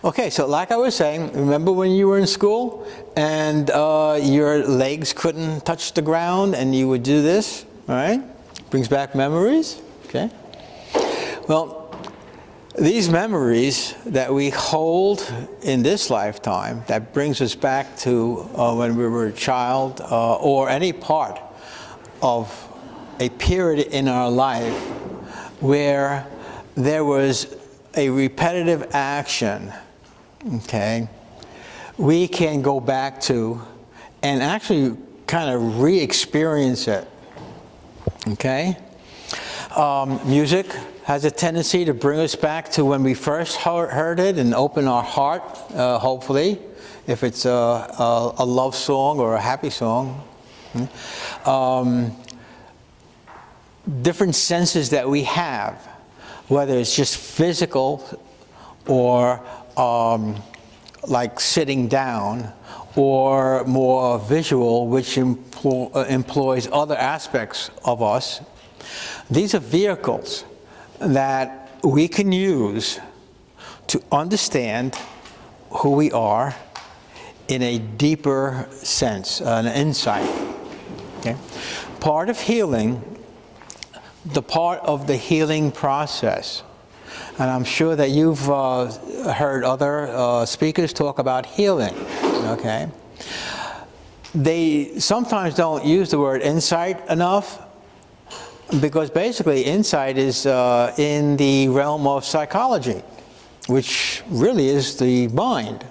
Okay, so like I was saying, remember when you were in school and your legs couldn't touch the ground and you would do this, all right? Brings back memories, okay? Well, these memories that we hold in this lifetime, that brings us back to when we were a child or any part of a period in our life where there was a repetitive action, okay, we can go back to and actually kind of re-experience it, okay? Music has a tendency to bring us back to when we first heard it and open our heart, hopefully, if it's a love song or a happy song. Different senses that we have, whether it's just physical or like sitting down, or more visual, which employs other aspects of us. These are vehicles that we can use to understand who we are in a deeper sense, an insight. Okay? Part of healing, the part of the healing process, and I'm sure that you've heard other speakers talk about healing, okay? They sometimes don't use the word insight enough, because basically insight is in the realm of psychology, which really is the mind.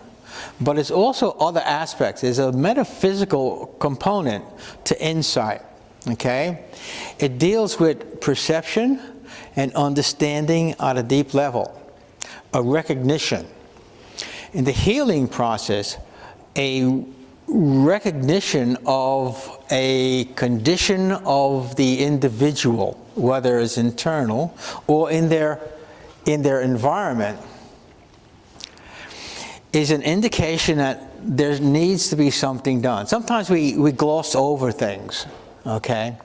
But it's also other aspects. There's a metaphysical component to insight, okay? It deals with perception and understanding at a deep level, a recognition. In the healing process, a recognition of a condition of the individual, whether it's internal or in their environment, is an indication that there needs to be something done. Sometimes we gloss over things, okay?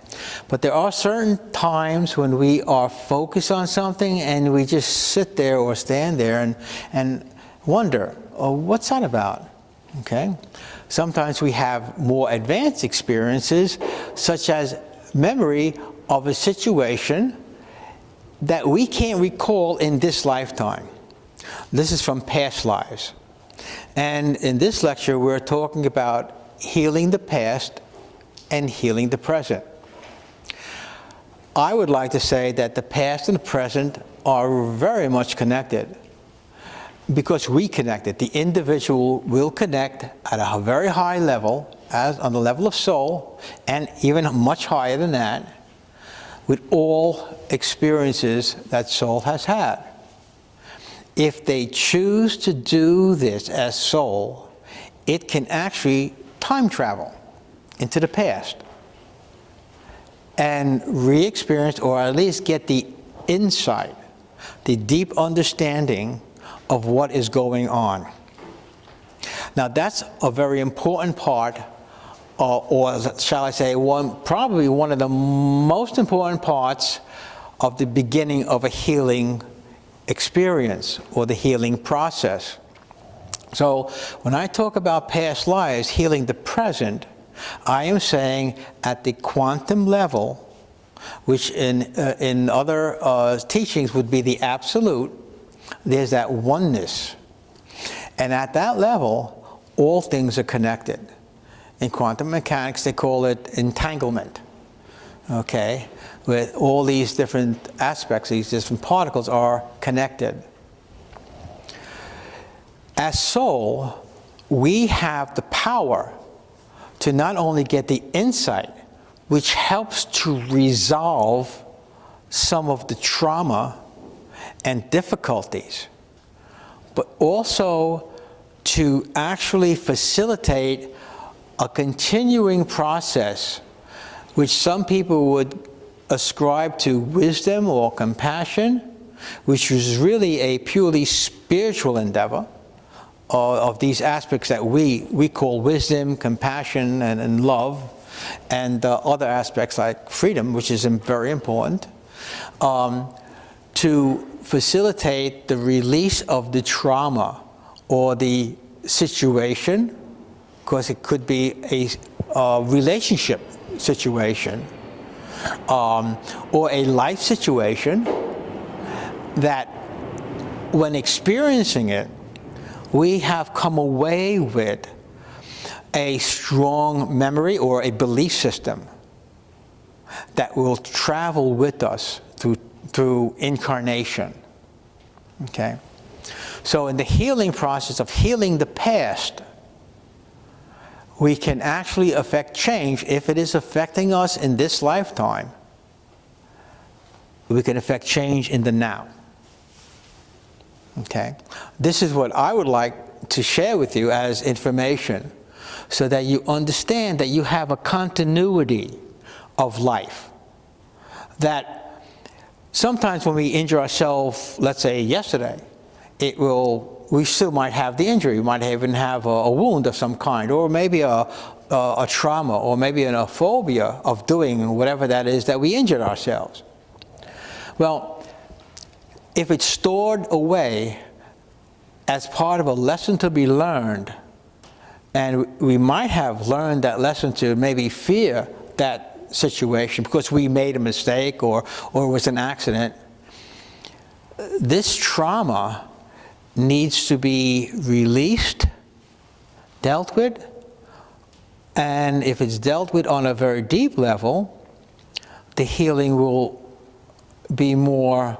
But there are certain times when we are focused on something and we just sit there or stand there and wonder, oh, what's that about? Okay? Sometimes we have more advanced experiences, such as memory of a situation that we can't recall in this lifetime. This is from past lives. And in this lecture, we're talking about healing the past and healing the present. I would like to say that the past and the present are very much connected, because we connect it. The individual will connect at a very high level, as on the level of soul, and even much higher than that, with all experiences that soul has had. If they choose to do this as soul, it can actually time travel into the past and re-experience, or at least get the insight, the deep understanding of what is going on. Now that's a very important part, or shall I say, probably one of the most important parts of the beginning of a healing experience or the healing process. So when I talk about past lives, healing the present, I am saying at the quantum level, which in other teachings would be the absolute. There's that oneness. And at that level, all things are connected. In quantum mechanics, they call it entanglement. Okay? With all these different aspects, these different particles are connected. As soul, we have the power to not only get the insight, which helps to resolve some of the trauma and difficulties, but also to actually facilitate a continuing process, which some people would ascribe to wisdom or compassion, which is really a purely spiritual endeavor of these aspects that we call wisdom, compassion, and love, and other aspects like freedom, which is very important, to facilitate the release of the trauma or the situation, because it could be a relationship situation, or a life situation that when experiencing it, we have come away with a strong memory or a belief system that will travel with us through incarnation. Okay? So in the healing process of healing the past, we can actually affect change. If it is affecting us in this lifetime, we can affect change in the now. Okay? This is what I would like to share with you as information, so that you understand that you have a continuity of life. That sometimes when we injure ourselves, let's say yesterday, we still might have the injury. We might even have a wound of some kind, or maybe a trauma, or maybe a phobia of doing whatever that is that we injured ourselves. Well, if it's stored away as part of a lesson to be learned, and we might have learned that lesson to maybe fear that situation because we made a mistake or it was an accident, this trauma needs to be released, dealt with, and if it's dealt with on a very deep level, the healing will be more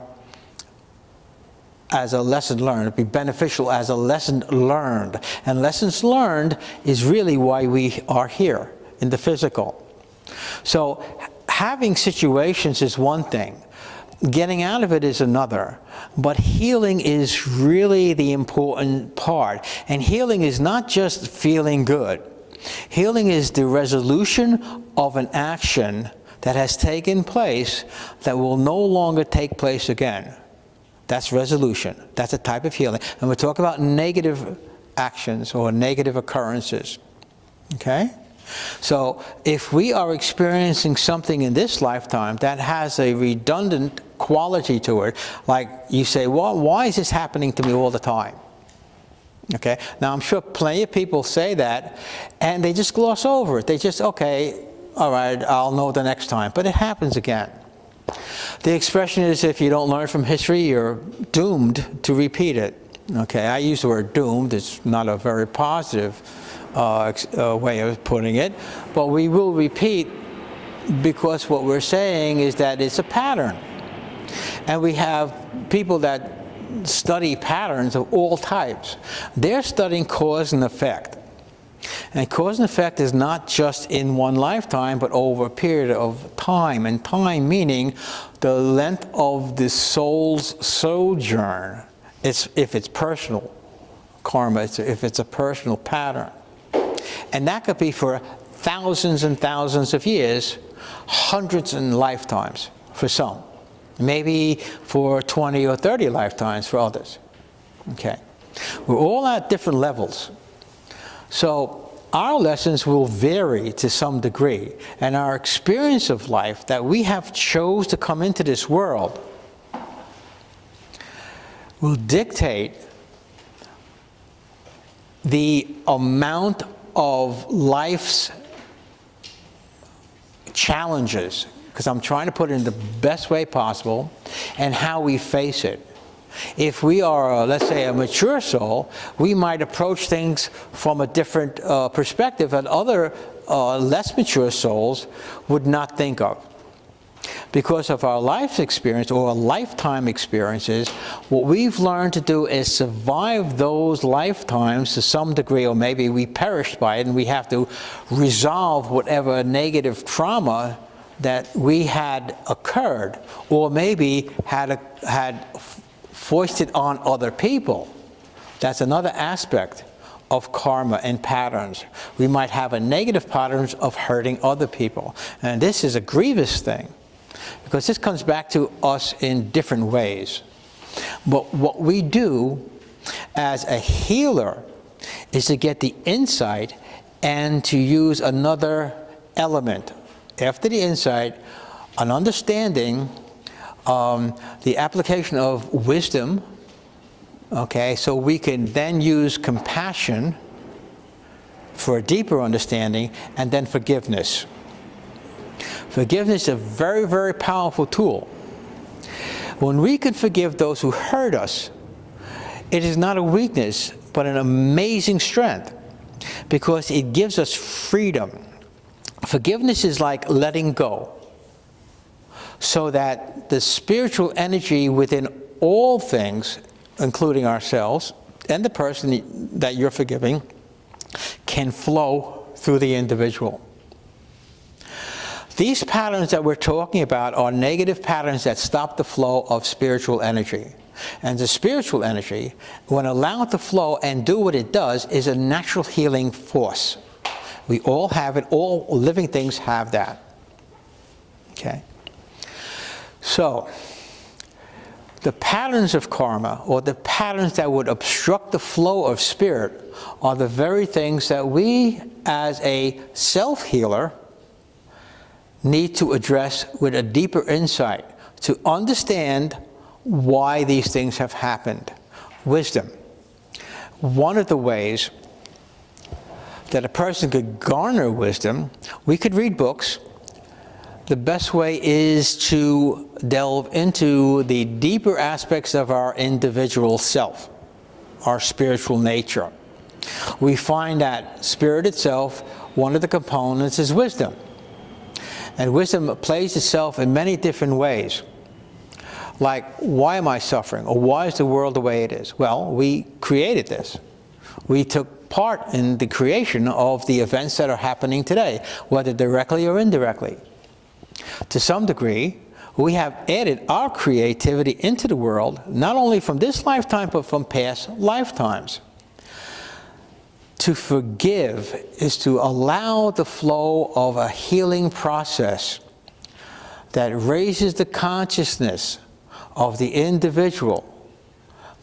as a lesson learned, be beneficial as a lesson learned. And lessons learned is really why we are here in the physical. So having situations is one thing. Getting out of it is another. But healing is really the important part. And healing is not just feeling good. Healing is the resolution of an action that has taken place that will no longer take place again. That's resolution. That's a type of healing. And we're talking about negative actions or negative occurrences. Okay? So if we are experiencing something in this lifetime that has a redundant quality to it, like you say, well, why is this happening to me all the time? Okay? Now I'm sure plenty of people say that and they just gloss over it. They just, okay, all right, I'll know the next time. But it happens again. The expression is, if you don't learn from history, you're doomed to repeat it. Okay, I use the word doomed. It's not a very positive way of putting it, but we will repeat because what we're saying is that it's a pattern. And we have people that study patterns of all types. They're studying cause and effect. And cause and effect is not just in one lifetime, but over a period of time. And time meaning the length of the soul's sojourn. If it's personal karma, if it's a personal pattern. And that could be for thousands and thousands of years, hundreds of lifetimes for some. Maybe for 20 or 30 lifetimes for others. Okay. We're all at different levels. So our lessons will vary to some degree, and our experience of life that we have chose to come into this world will dictate the amount of life's challenges, because I'm trying to put it in the best way possible, and how we face it. If we are, let's say, a mature soul, we might approach things from a different perspective that other less mature souls would not think of. Because of our life experience or lifetime experiences, what we've learned to do is survive those lifetimes to some degree, or maybe we perished by it and we have to resolve whatever negative trauma that we had occurred, or maybe had foisted on other people. That's another aspect of karma and patterns. We might have a negative patterns of hurting other people. And this is a grievous thing, because this comes back to us in different ways. But what we do as a healer is to get the insight and to use another element. After the insight, an understanding, the application of wisdom Okay, so we can then use compassion for a deeper understanding, and then forgiveness. Forgiveness is a very, very powerful tool. When we can forgive those who hurt us, it is not a weakness, but an amazing strength, because it gives us freedom. Forgiveness is like letting go, so that the spiritual energy within all things, including ourselves and the person that you're forgiving, can flow through the individual. These patterns that we're talking about are negative patterns that stop the flow of spiritual energy. And the spiritual energy, when allowed to flow and do what it does, is a natural healing force. We all have it. All living things have that. Okay? So, the patterns of karma, or the patterns that would obstruct the flow of spirit, are the very things that we, as a self-healer, need to address with a deeper insight to understand why these things have happened. Wisdom. One of the ways that a person could garner wisdom, we could read books. The best way is to delve into the deeper aspects of our individual self, our spiritual nature. We find that spirit itself, one of the components is wisdom. And wisdom plays itself in many different ways. Like, why am I suffering? Or why is the world the way it is? Well, we created this. We took part in the creation of the events that are happening today, whether directly or indirectly. To some degree, we have added our creativity into the world, not only from this lifetime, but from past lifetimes. To forgive is to allow the flow of a healing process that raises the consciousness of the individual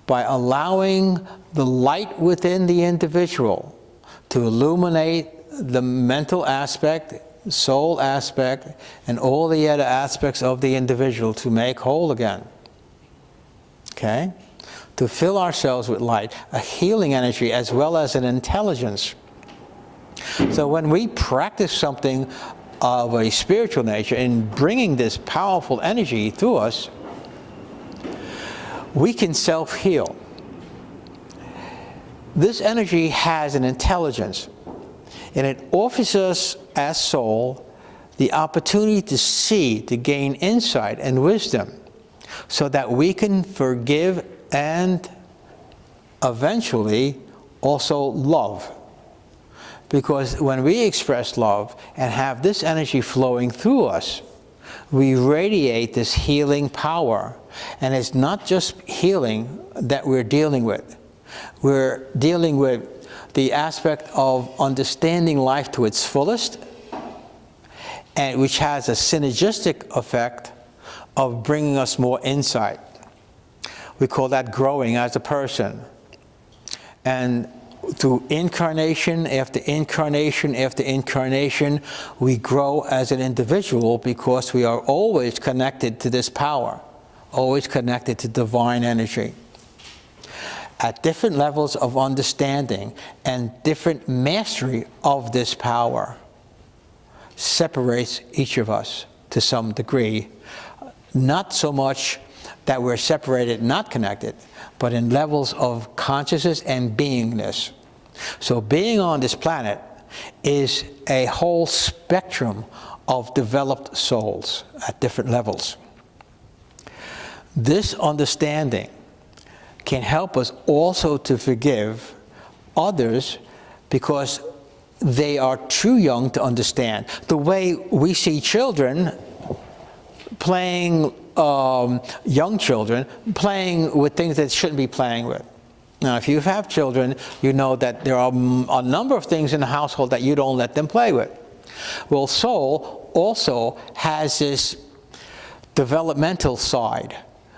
by allowing the light within the individual to illuminate the mental aspect, soul aspect, and all the other aspects of the individual to make whole again. Okay? To fill ourselves with light, a healing energy as well as an intelligence. So when we practice something of a spiritual nature in bringing this powerful energy through us, we can self-heal. This energy has an intelligence, and it offers us as soul the opportunity to see, to gain insight and wisdom, so that we can forgive and eventually also love. Because when we express love and have this energy flowing through us, we radiate this healing power. And it's not just healing that we're dealing with. We're dealing with the aspect of understanding life to its fullest, and which has a synergistic effect of bringing us more insight. We call that growing as a person. And through incarnation after incarnation after incarnation, we grow as an individual because we are always connected to this power, always connected to divine energy. At different levels of understanding and different mastery of this power separates each of us to some degree. Not so much that we're separated, not connected, but in levels of consciousness and beingness. So being on this planet is a whole spectrum of developed souls at different levels. This understanding can help us also to forgive others because they are too young to understand. The way we see children playing, young children playing with things that shouldn't be playing with. Now, if you have children, you know that there are a number of things in the household that you don't let them play with. Well, soul also has this developmental side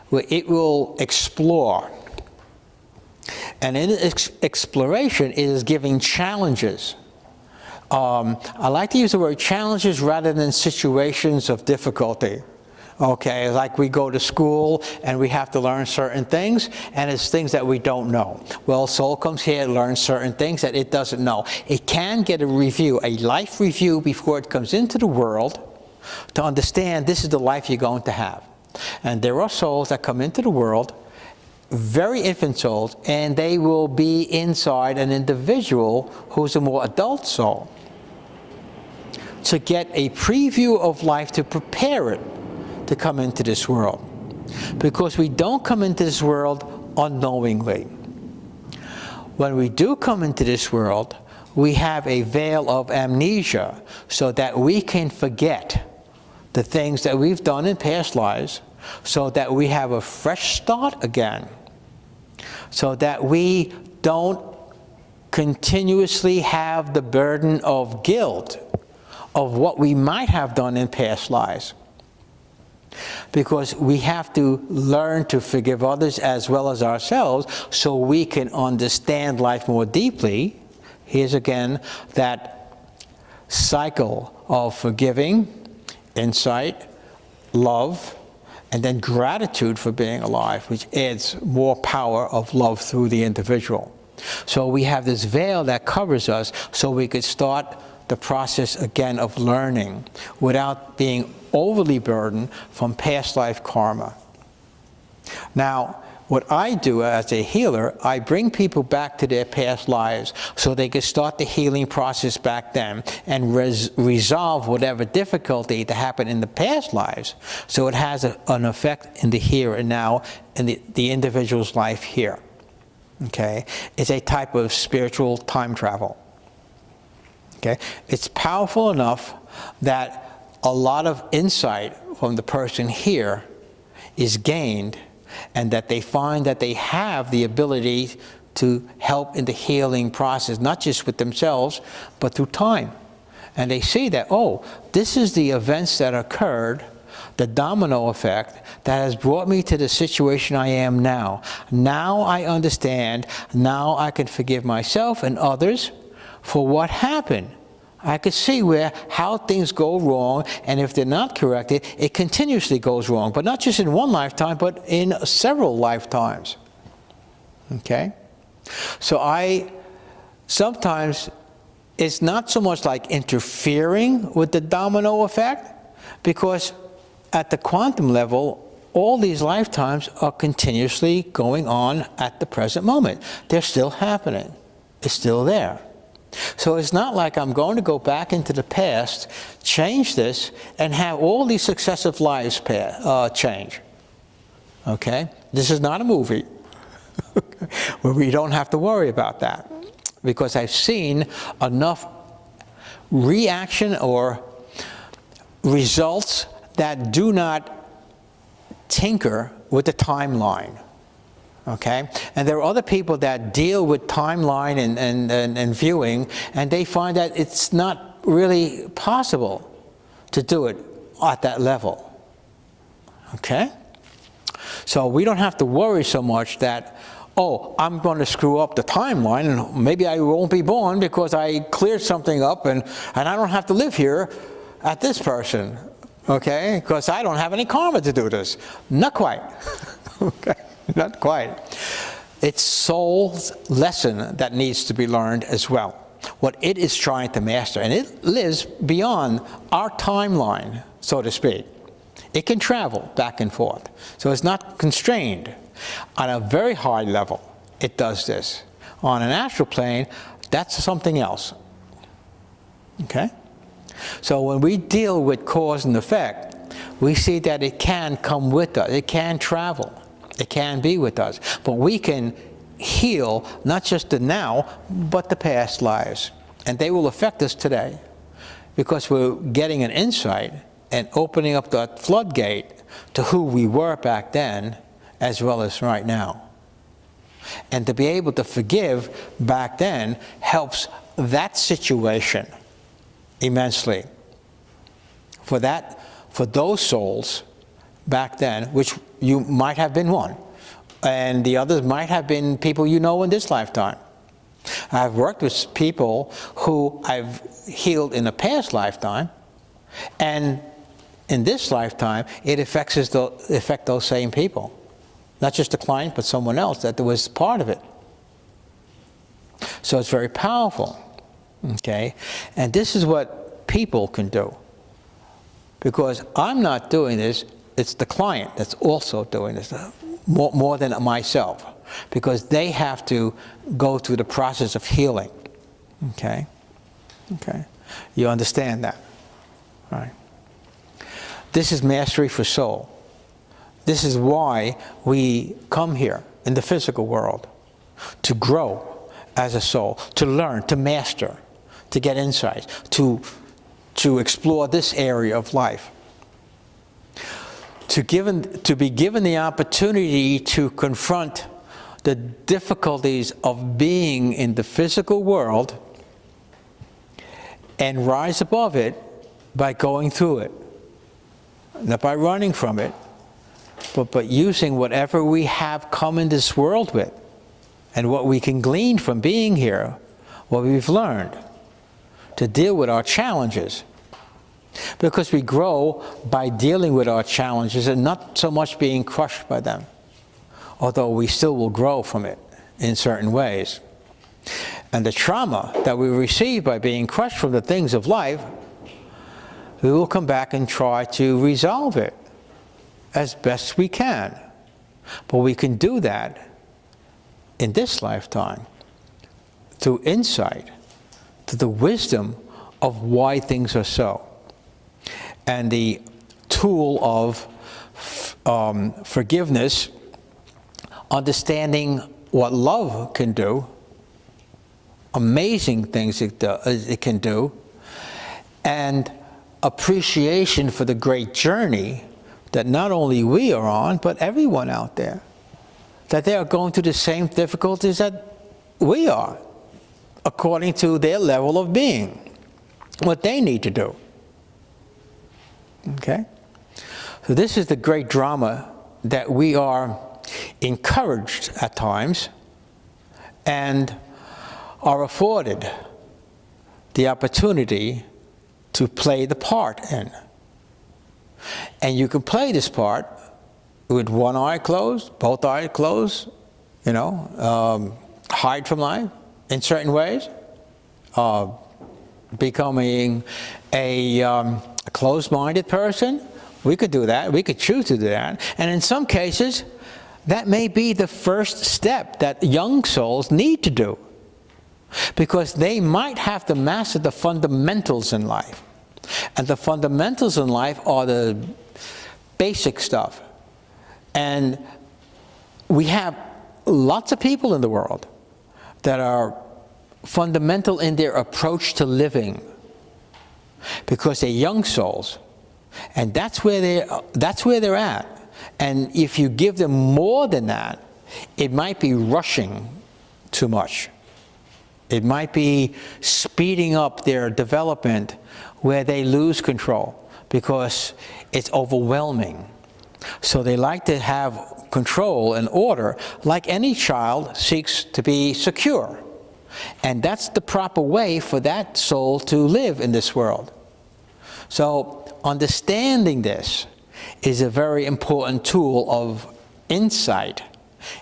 where it will explore. And in its exploration, it is giving challenges. I like to use the word challenges rather than situations of difficulty. Okay, like we go to school and we have to learn certain things, and it's things that we don't know. Well, soul comes here, learns certain things that it doesn't know. It can get a review, a life review before it comes into the world to understand this is the life you're going to have. And there are souls that come into the world, very infant souls, and they will be inside an individual who's a more adult soul to get a preview of life to prepare it to come into this world. Because we don't come into this world unknowingly. When we do come into this world, we have a veil of amnesia so that we can forget the things that we've done in past lives, so that we have a fresh start again, so that we don't continuously have the burden of guilt of what we might have done in past lives. Because we have to learn to forgive others as well as ourselves so we can understand life more deeply. Here's again that cycle of forgiving, insight, love, and then gratitude for being alive, which adds more power of love through the individual. So we have this veil that covers us so we could start the process again of learning without being overly burdened from past life karma. Now, what I do as a healer, I bring people back to their past lives so they can start the healing process back then and resolve whatever difficulty that happened in the past lives, so it has an effect in the here and now in the individual's life here. Okay? It's a type of spiritual time travel. Okay? It's powerful enough that a lot of insight from the person here is gained, and that they find that they have the ability to help in the healing process, not just with themselves, but through time. And they see that, oh, this is the events that occurred, the domino effect that has brought me to the situation I am now. Now I understand, now I can forgive myself and others for what happened. I could see how things go wrong, and if they're not corrected, it continuously goes wrong. But not just in one lifetime, but in several lifetimes. Okay? So sometimes it's not so much like interfering with the domino effect, because at the quantum level, all these lifetimes are continuously going on at the present moment. They're still happening. It's still there. So it's not like I'm going to go back into the past, change this, and have all these successive lives change. Okay? This is not a movie where we don't have to worry about that. Because I've seen enough reaction or results that do not tinker with the timeline. Okay? And there are other people that deal with timeline and viewing, and they find that it's not really possible to do it at that level. Okay? So we don't have to worry so much that, oh, I'm going to screw up the timeline, and maybe I won't be born because I cleared something up, and I don't have to live here at this person. Okay? Because I don't have any karma to do this. Not quite. Okay? Not quite. It's soul's lesson that needs to be learned as well. What it is trying to master. And it lives beyond our timeline, so to speak. It can travel back and forth. So it's not constrained. On a very high level, it does this. On an astral plane, that's something else. Okay? So when we deal with cause and effect, we see that it can come with us. It can travel. It can be with us. But we can heal not just the now, but the past lives. And they will affect us today. Because we're getting an insight and opening up that floodgate to who we were back then, as well as right now. And to be able to forgive back then helps that situation immensely. For those souls back then, which you might have been one, and the others might have been people you know in this lifetime. I've worked with people who I've healed in a past lifetime, and in this lifetime, it affects those same people. Not just the client, but someone else that was part of it. So it's very powerful, okay? And this is what people can do. Because I'm not doing this, it's the client that's also doing this, more than myself. Because they have to go through the process of healing, okay? Okay, you understand that, right? This is mastery for soul. This is why we come here in the physical world, to grow as a soul, to learn, to master, to get insights, to explore this area of life, to be given the opportunity to confront the difficulties of being in the physical world and rise above it by going through it, not by running from it, but using whatever we have come in this world with and what we can glean from being here, what we've learned, to deal with our challenges. Because we grow by dealing with our challenges and not so much being crushed by them, although we still will grow from it in certain ways. And the trauma that we receive by being crushed from the things of life, we will come back and try to resolve it as best we can. But we can do that in this lifetime through insight, to the wisdom of why things are so. And the tool of forgiveness, understanding what love can do, amazing things it can do, and appreciation for the great journey that not only we are on, but everyone out there, that they are going through the same difficulties that we are, according to their level of being, what they need to do. Okay? So this is the great drama that we are encouraged at times and are afforded the opportunity to play the part in. And you can play this part with one eye closed, both eyes closed, hide from life in certain ways, becoming a closed-minded person. We could do that. We could choose to do that. And in some cases, that may be the first step that young souls need to do, because they might have to master the fundamentals in life. And the fundamentals in life are the basic stuff. And we have lots of people in the world that are fundamental in their approach to living, because they're young souls, and that's where they're at. And if you give them more than that, it might be rushing too much. It might be speeding up their development where they lose control because it's overwhelming. So they like to have control and order, like any child seeks to be secure. And that's the proper way for that soul to live in this world. So understanding this is a very important tool of insight.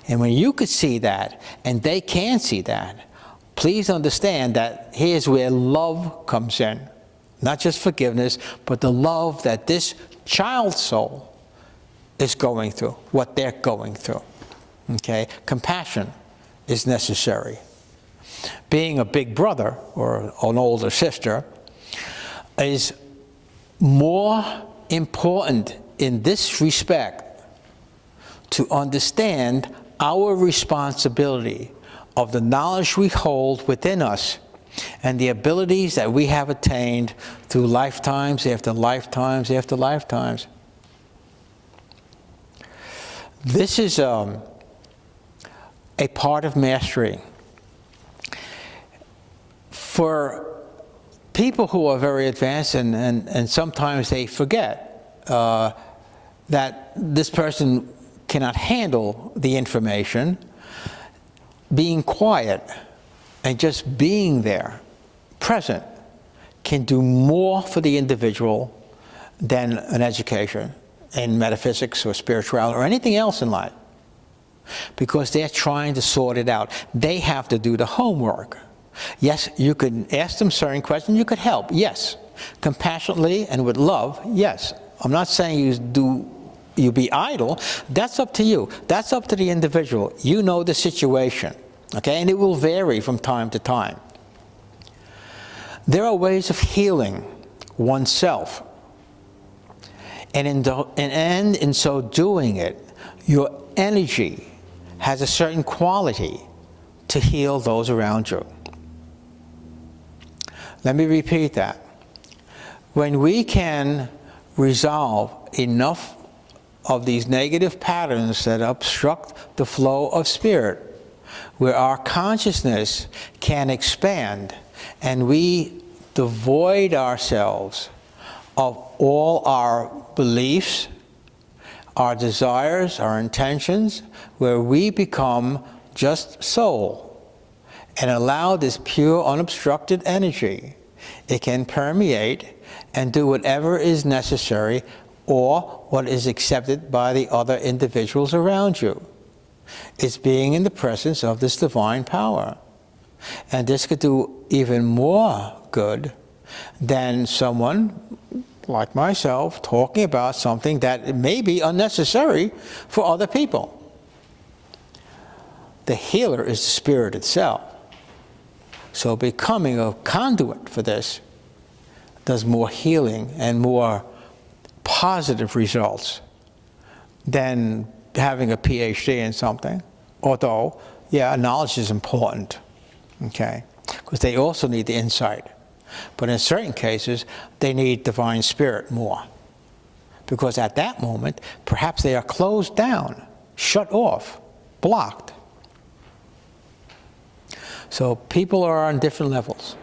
And when you could see that, and they can see that, please understand that here's where love comes in. Not just forgiveness, but the love that this child soul is going through, what they're going through. Okay? Compassion is necessary. Being a big brother or an older sister is more important in this respect, to understand our responsibility of the knowledge we hold within us and the abilities that we have attained through lifetimes after lifetimes after lifetimes. This is a part of mastery. For people who are very advanced, and sometimes they forget that this person cannot handle the information, being quiet and just being there, present, can do more for the individual than an education in metaphysics or spirituality or anything else in life, because they're trying to sort it out. They have to do the homework. Yes, you could ask them certain questions, you could help, yes. Compassionately and with love, yes. I'm not saying you be idle. That's up to you. That's up to the individual. You know the situation, okay? And it will vary from time to time. There are ways of healing oneself. And in so doing it, your energy has a certain quality to heal those around you. Let me repeat that. When we can resolve enough of these negative patterns that obstruct the flow of spirit, where our consciousness can expand and we devoid ourselves of all our beliefs, our desires, our intentions, where we become just soul and allow this pure, unobstructed energy, it can permeate and do whatever is necessary or what is accepted by the other individuals around you. It's being in the presence of this divine power. And this could do even more good than someone like myself talking about something that may be unnecessary for other people. The healer is the spirit itself. So becoming a conduit for this does more healing and more positive results than having a PhD in something. Although, yeah, knowledge is important, okay? Because they also need the insight. But in certain cases, they need divine spirit more. Because at that moment, perhaps they are closed down, shut off, blocked. So people are on different levels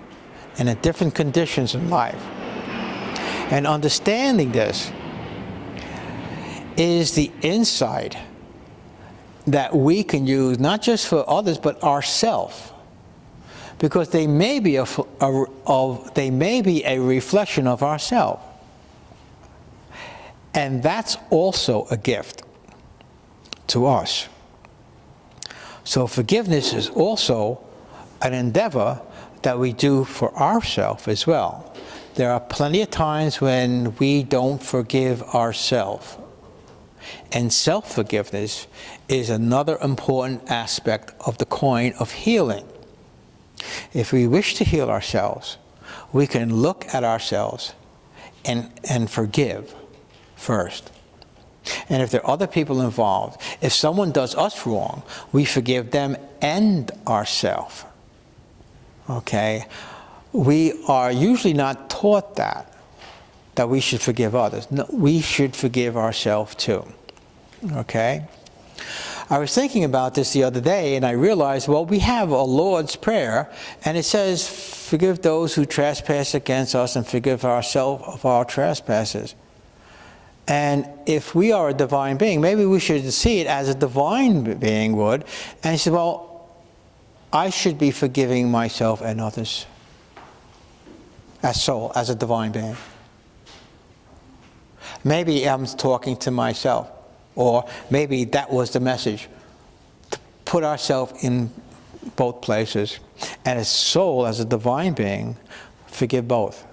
and at different conditions in life. And understanding this is the insight that we can use, not just for others, but ourselves. Because they may be a reflection of ourselves. And that's also a gift to us. So forgiveness is also an endeavor that we do for ourselves as well. There are plenty of times when we don't forgive ourselves. And self-forgiveness is another important aspect of the coin of healing. If we wish to heal ourselves, we can look at ourselves and forgive first. And if there are other people involved, if someone does us wrong, we forgive them and ourselves. Okay? We are usually not taught that we should forgive others. No, we should forgive ourselves too. Okay? I was thinking about this the other day, and I realized, well, we have a Lord's Prayer, and it says, forgive those who trespass against us and forgive ourselves of our trespasses. And if we are a divine being, maybe we should see it as a divine being would. And he said, well, I should be forgiving myself and others as soul, as a divine being. Maybe I'm talking to myself. Or maybe that was the message, to put ourselves in both places. And as soul, as a divine being, forgive both.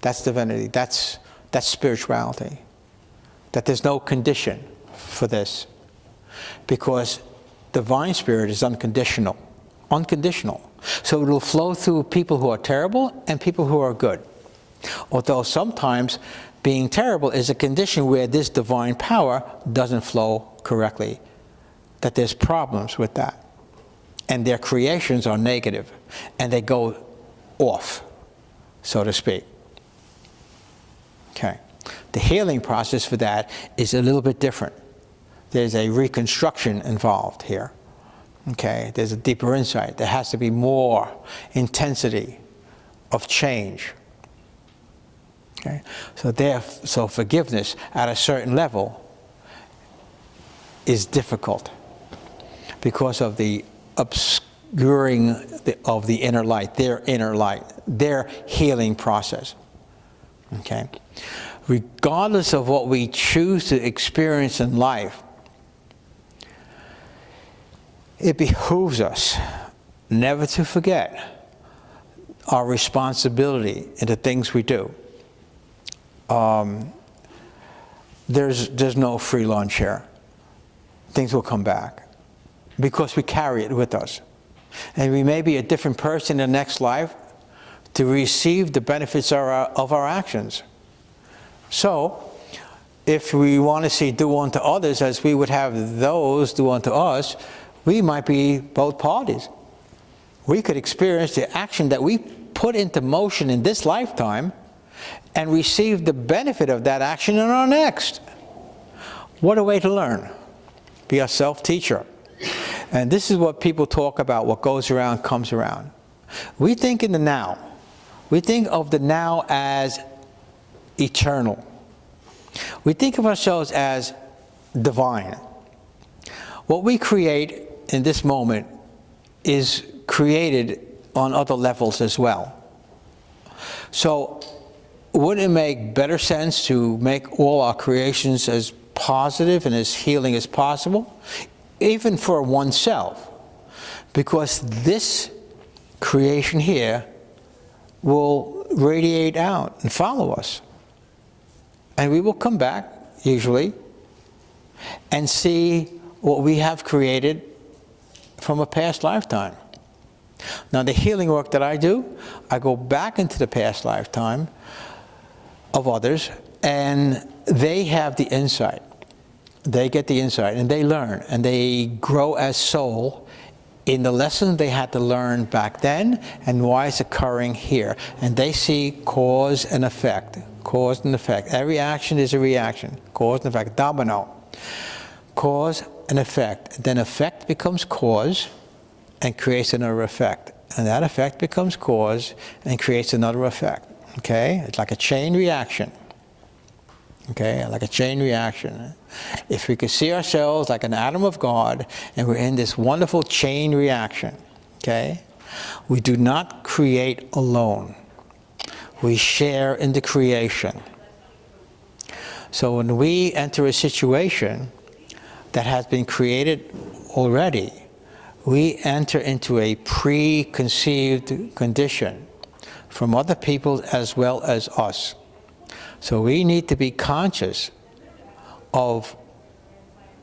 That's divinity. That's spirituality. That there's no condition for this. Because divine spirit is unconditional. Unconditional. So it will flow through people who are terrible and people who are good. Although sometimes being terrible is a condition where this divine power doesn't flow correctly. That there's problems with that. And their creations are negative. And they go off, so to speak. Okay. The healing process for that is a little bit different. There's a reconstruction involved here. Okay. There's a deeper insight. There has to be more intensity of change. Okay. So forgiveness at a certain level is difficult because of the obscuring of the inner light, their healing process. Okay. regardless of what we choose to experience in life, it behooves us never to forget our responsibility in the things we do. There's no free lunch here. Things will come back because we carry it with us. And we may be a different person in the next life to receive the benefits of our actions. So, if we want to see do unto others as we would have those do unto us, we might be both parties. We could experience the action that we put into motion in this lifetime and receive the benefit of that action in our next. What a way to learn. Be a self-teacher. And this is what people talk about, what goes around comes around. We think in the now. We think of the now as eternal. We think of ourselves as divine. What we create in this moment is created on other levels as well. So, wouldn't it make better sense to make all our creations as positive and as healing as possible, even for oneself? Because this creation here will radiate out and follow us. And we will come back, usually, and see what we have created from a past lifetime. Now, the healing work that I do, I go back into the past lifetime of others, and they have the insight. They get the insight, and they learn, and they grow as soul in the lesson they had to learn back then, and why it's occurring here. And they see cause and effect. Cause and effect. Every action is a reaction. Cause and effect. Domino. Cause and effect. Then effect becomes cause and creates another effect. And that effect becomes cause and creates another effect. Okay? It's like a chain reaction. Okay? Like a chain reaction. If we could see ourselves like an atom of God and we're in this wonderful chain reaction. Okay? We do not create alone. We share in the creation. So when we enter a situation that has been created already, we enter into a preconceived condition from other people as well as us. So we need to be conscious of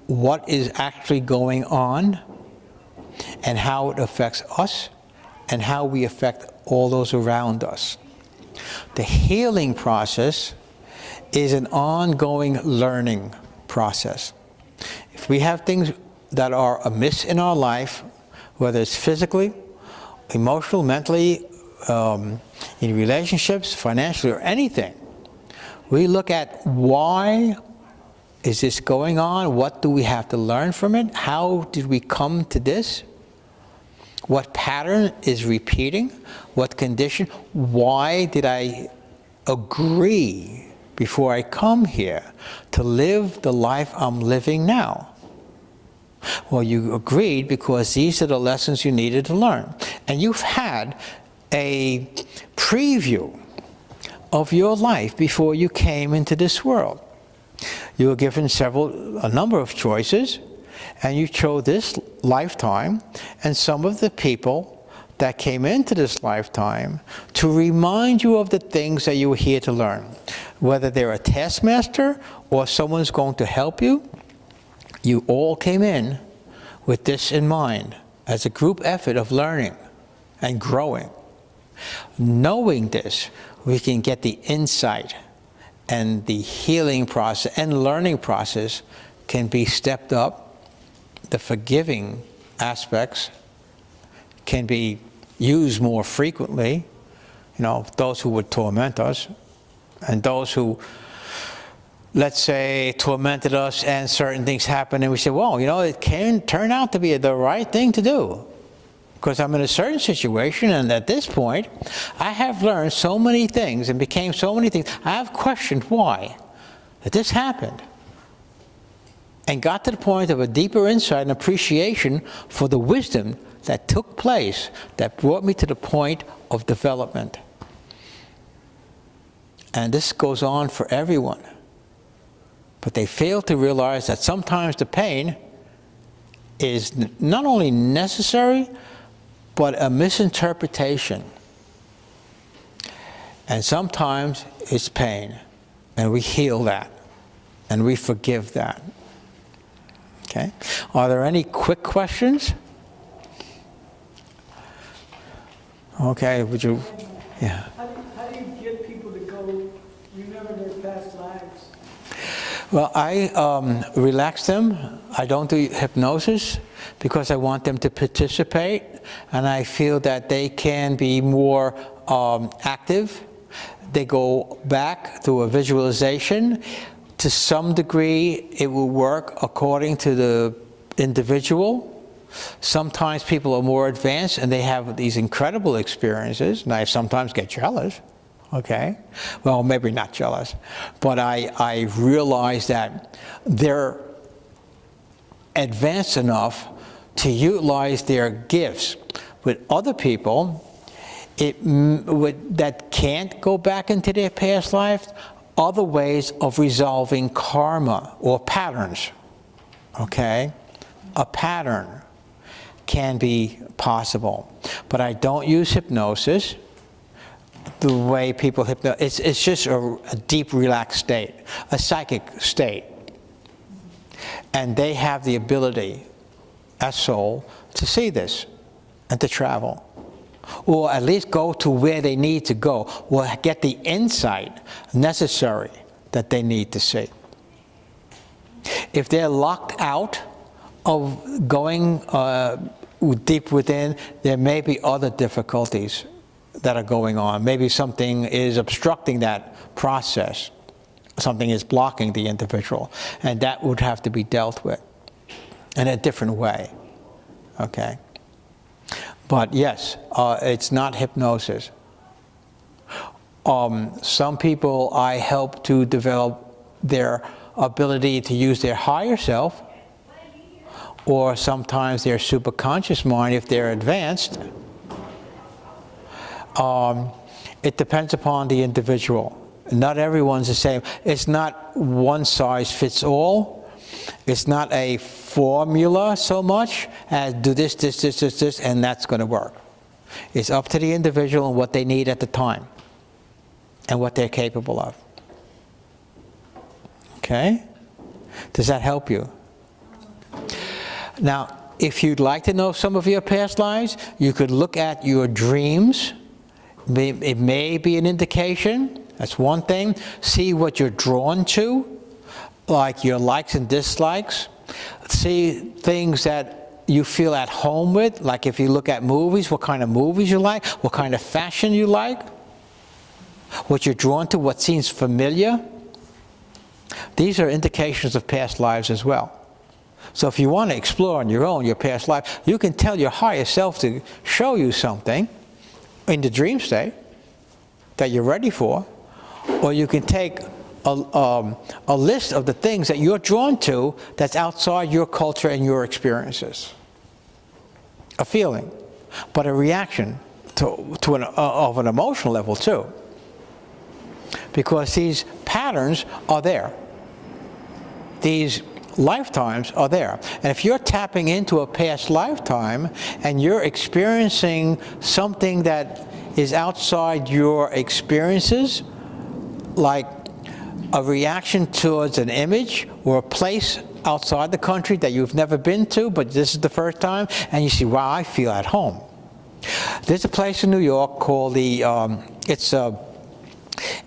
what is actually going on and how it affects us and how we affect all those around us. The healing process is an ongoing learning process. If we have things that are amiss in our life, whether it's physically, emotional, mentally, in relationships, financially, or anything, we look at why is this going on? What do we have to learn from it? How did we come to this? What pattern is repeating? What condition? Why did I agree before I come here to live the life I'm living now? Well, you agreed because these are the lessons you needed to learn. And you've had a preview of your life before you came into this world. You were given a number of choices, and you chose this lifetime and some of the people that came into this lifetime to remind you of the things that you were here to learn. Whether they're a taskmaster or someone's going to help you, you all came in with this in mind as a group effort of learning and growing. Knowing this, we can get the insight, and the healing process and learning process can be stepped up. The forgiving aspects can be used more frequently. You know, those who would torment us, and those who, let's say, tormented us and certain things happen and we say, well, you know, it can turn out to be the right thing to do because I'm in a certain situation, and at this point I have learned so many things and became so many things. I have questioned why that this happened and got to the point of a deeper insight and appreciation for the wisdom that took place that brought me to the point of development. And this goes on for everyone. But they fail to realize that sometimes the pain is not only necessary, but a misinterpretation. And sometimes it's pain, and we heal that, and we forgive that. Okay? Are there any quick questions? Okay, would you? Yeah. How do you get people to go remember their past lives? Well, I relax them. I don't do hypnosis because I want them to participate, and I feel that they can be more active. They go back to a visualization. To some degree, it will work according to the individual. Sometimes people are more advanced and they have these incredible experiences, and I sometimes get jealous. Okay, well, maybe not jealous, but I realize that they're advanced enough to utilize their gifts. With other people, that can't go back into their past life, other ways of resolving karma or patterns. Okay, a pattern can be possible, but I don't use hypnosis. The way people hypnotize, it's just a deep relaxed state, a psychic state. And they have the ability, as soul, to see this and to travel. Or at least go to where they need to go, or get the insight necessary that they need to see. If they're locked out of going deep within, there may be other difficulties that are going on. Maybe something is obstructing that process. Something is blocking the individual, and that would have to be dealt with in a different way. Okay? But yes, it's not hypnosis. Some people I help to develop their ability to use their higher self, or sometimes their superconscious mind if they're advanced. It depends upon the individual. Not everyone's the same. It's not one size fits all. It's not a formula so much as do this, this, this, this, this, and that's going to work. It's up to the individual and what they need at the time and what they're capable of. Okay? Does that help you? Now, if you'd like to know some of your past lives, you could look at your dreams. It may be an indication. That's one thing. See what you're drawn to, like your likes and dislikes. See things that you feel at home with, like if you look at movies, what kind of movies you like, what kind of fashion you like, what you're drawn to, what seems familiar. These are indications of past lives as well. So if you want to explore on your own your past life, you can tell your higher self to show you something in the dream state that you're ready for, or you can take a list of the things that you're drawn to that's outside your culture and your experiences. A feeling, but a reaction of an emotional level too. Because these patterns are there. These lifetimes are there. And if you're tapping into a past lifetime and you're experiencing something that is outside your experiences, like a reaction towards an image or a place outside the country that you've never been to, but this is the first time, and you see, wow, I feel at home. There's a place in New York called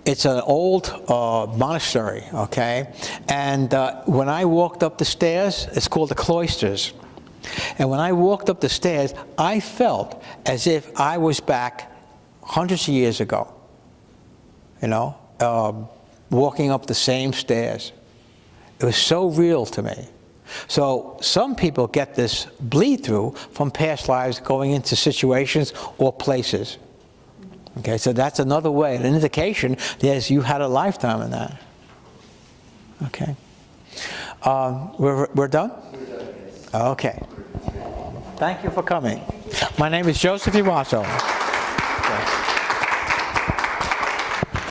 it's an old monastery, okay? And when I walked up the stairs, it's called the cloisters. And when I walked up the stairs, I felt as if I was back hundreds of years ago, you know, walking up the same stairs. It was so real to me. So some people get this bleed through from past lives going into situations or places. Okay, so that's another way, an indication that you had a lifetime in that. Okay. We're done? Okay. Thank you for coming. My name is Joseph Ewasow.